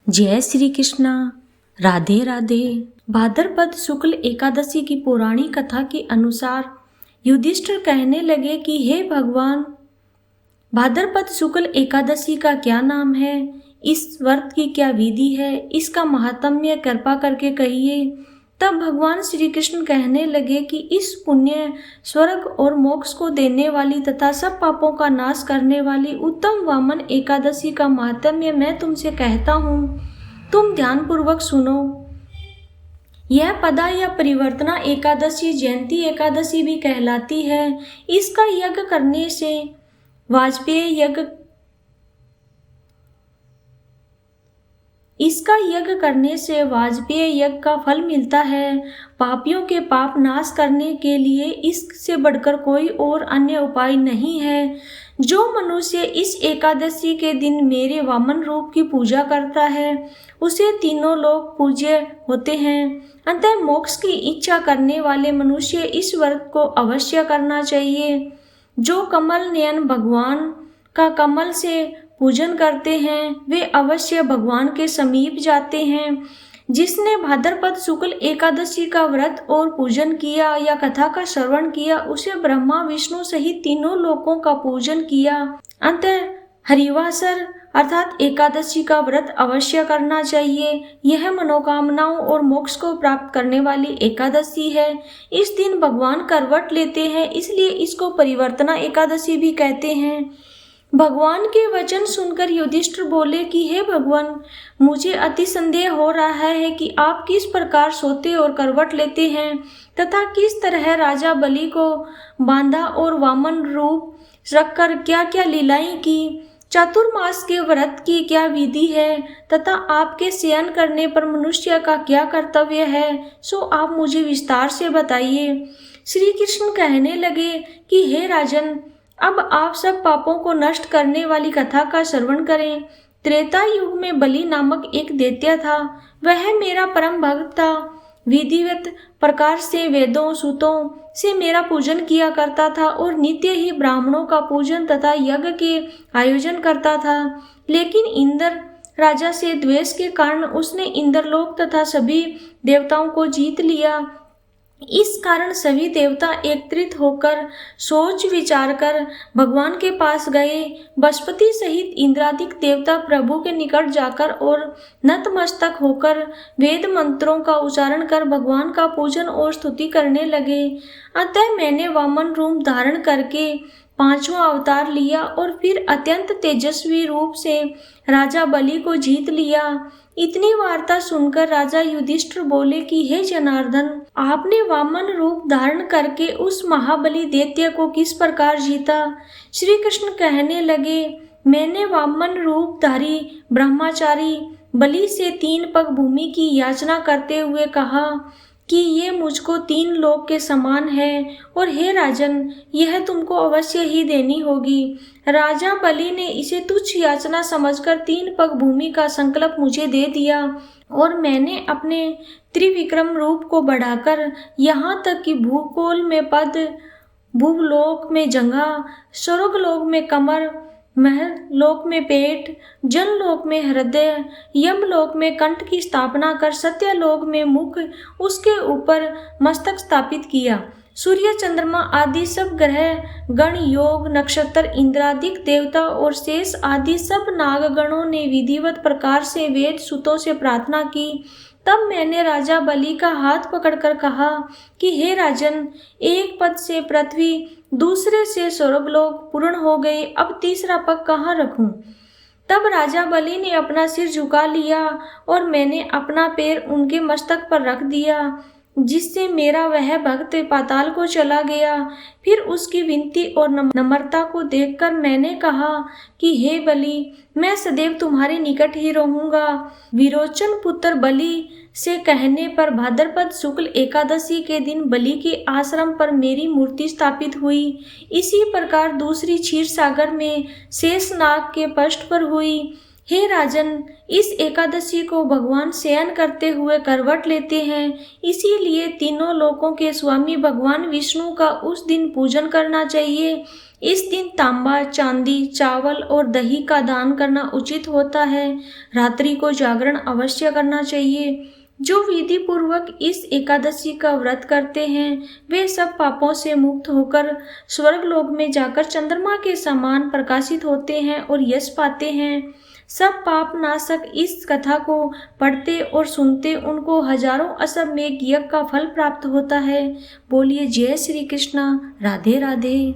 जय श्री कृष्णा। राधे राधे। भाद्रपद शुक्ल एकादशी की पौराणिक कथा के अनुसार युधिष्ठिर कहने लगे कि हे भगवान, भाद्रपद शुक्ल एकादशी का क्या नाम है, इस व्रत की क्या विधि है, इसका महात्म्य कृपा करके कहिए। तब भगवान श्री कृष्ण कहने लगे कि इस पुण्य, स्वर्ग और मोक्ष को देने वाली तथा सब पापों का नाश करने वाली उत्तम वामन एकादशी का महात्म्य मैं तुमसे कहता हूँ, तुम ध्यान पूर्वक सुनो। यह पदा या परिवर्तना एकादशी जयंती एकादशी भी कहलाती है। इसका यज्ञ करने से वाजपेय यज्ञ का फल मिलता है। पापियों के पाप नाश करने के लिए इससे बढ़कर कोई और अन्य उपाय नहीं है। जो मनुष्य इस एकादशी के दिन मेरे वामन रूप की पूजा करता है, उसे तीनों लोग पूज्य होते हैं। अतः मोक्ष की इच्छा करने वाले मनुष्य इस व्रत को अवश्य करना चाहिए। जो कमल नयन भगवान का कमल से पूजन करते हैं, वे अवश्य भगवान के समीप जाते हैं। जिसने भाद्रपद शुक्ल एकादशी का व्रत और पूजन किया या कथा का श्रवण किया, उसे ब्रह्मा विष्णु सहित तीनों लोकों का पूजन किया। अतः हरिवासर अर्थात एकादशी का व्रत अवश्य करना चाहिए। यह मनोकामनाओं और मोक्ष को प्राप्त करने वाली एकादशी है। इस दिन भगवान करवट लेते हैं, इसलिए इसको परिवर्तना एकादशी भी कहते हैं। भगवान के वचन सुनकर युधिष्ठिर बोले कि हे भगवान, मुझे अति संदेह हो रहा है कि आप किस प्रकार सोते और करवट लेते हैं तथा किस तरह राजा बलि को बांधा और वामन रूप रखकर क्या क्या लीलाएं की। चातुर्मास के व्रत की क्या विधि है तथा आपके शयन करने पर मनुष्य का क्या कर्तव्य है, सो आप मुझे विस्तार से बताइए। श्री कृष्ण कहने लगे कि हे राजन, अब आप सब पापों को नष्ट करने वाली कथा का श्रवण करें। त्रेता युग में बलि नामक एक दैत्य था। वह मेरा परम भक्त था। विधिवत प्रकार से वेदों सूतों से मेरा पूजन किया करता था और नित्य ही ब्राह्मणों का पूजन तथा यज्ञ के आयोजन करता था। लेकिन इंद्र राजा से द्वेष के कारण उसने इंद्रलोक तथा सभी देवताओं को जीत लिया। इस कारण सभी देवता एकत्रित होकर सोच विचार कर भगवान के पास गए। बृहस्पति सहित इंद्रादिक देवता प्रभु के निकट जाकर और नतमस्तक होकर वेद मंत्रों का उच्चारण कर भगवान का पूजन और स्तुति करने लगे। अतः मैंने वामन रूप धारण करके पांचवा अवतार लिया और फिर अत्यंत तेजस्वी रूप से राजा बलि को जीत लिया। इतनी वार्ता सुनकर राजा युधिष्ठिर बोले कि हे जनार्दन, आपने वामन रूप धारण करके उस महाबली दैत्य को किस प्रकार जीता। श्री कृष्ण कहने लगे, मैंने वामन रूप धारी ब्रह्मचारी बलि से 3 पग भूमि की याचना करते हुए कहा कि ये मुझको 3 लोक के समान है और हे राजन, यह तुमको अवश्य ही देनी होगी। राजा बलि ने इसे तुच्छ याचना समझकर 3 पग भूमि का संकल्प मुझे दे दिया और मैंने अपने त्रिविक्रम रूप को बढ़ाकर यहाँ तक कि भूगोल में पद, भूलोक में जंघा, स्वर्गलोक में कमर, महल लोक में पेट, जनलोक में हृदय, यमलोक में कंठ की स्थापना कर सत्यलोक में मुख, उसके ऊपर मस्तक स्थापित किया। सूर्य चंद्रमा आदि सब ग्रह गण, योग नक्षत्र, इंद्रादिक देवता और शेष आदि सब नागगणों ने विधिवत प्रकार से वेद सूतों से प्रार्थना की। तब मैंने राजा बलि का हाथ पकड़कर कहा कि हे राजन, एक पद से पृथ्वी, दूसरे से स्वर्गलोक पूर्ण हो गए, अब तीसरा पग कहाँ रखूं। तब राजा बलि ने अपना सिर झुका लिया और मैंने अपना पैर उनके मस्तक पर रख दिया, जिससे मेरा वह भक्त पाताल को चला गया। फिर उसकी विनती और नम्रता को देखकर मैंने कहा कि हे बलि, मैं सदैव तुम्हारे निकट ही रहूंगा। विरोचन पुत्र बलि से कहने पर भाद्रपद शुक्ल एकादशी के दिन बलि के आश्रम पर मेरी मूर्ति स्थापित हुई। इसी प्रकार दूसरी क्षीर सागर में शेषनाग के पृष्ठ पर हुई। हे राजन, इस एकादशी को भगवान शयन करते हुए करवट लेते हैं, इसीलिए तीनों लोकों के स्वामी भगवान विष्णु का उस दिन पूजन करना चाहिए। इस दिन तांबा, चांदी, चावल और दही का दान करना उचित होता है। रात्रि को जागरण अवश्य करना चाहिए। जो विधि पूर्वक इस एकादशी का व्रत करते हैं वे सब पापों से मुक्त होकर स्वर्गलोक में जाकर चंद्रमा के समान प्रकाशित होते हैं और यश पाते हैं। सब पाप नाशक इस कथा को पढ़ते और सुनते उनको हजारों अश्वमेध यज्ञ का फल प्राप्त होता है। बोलिए जय श्री कृष्णा। राधे राधे।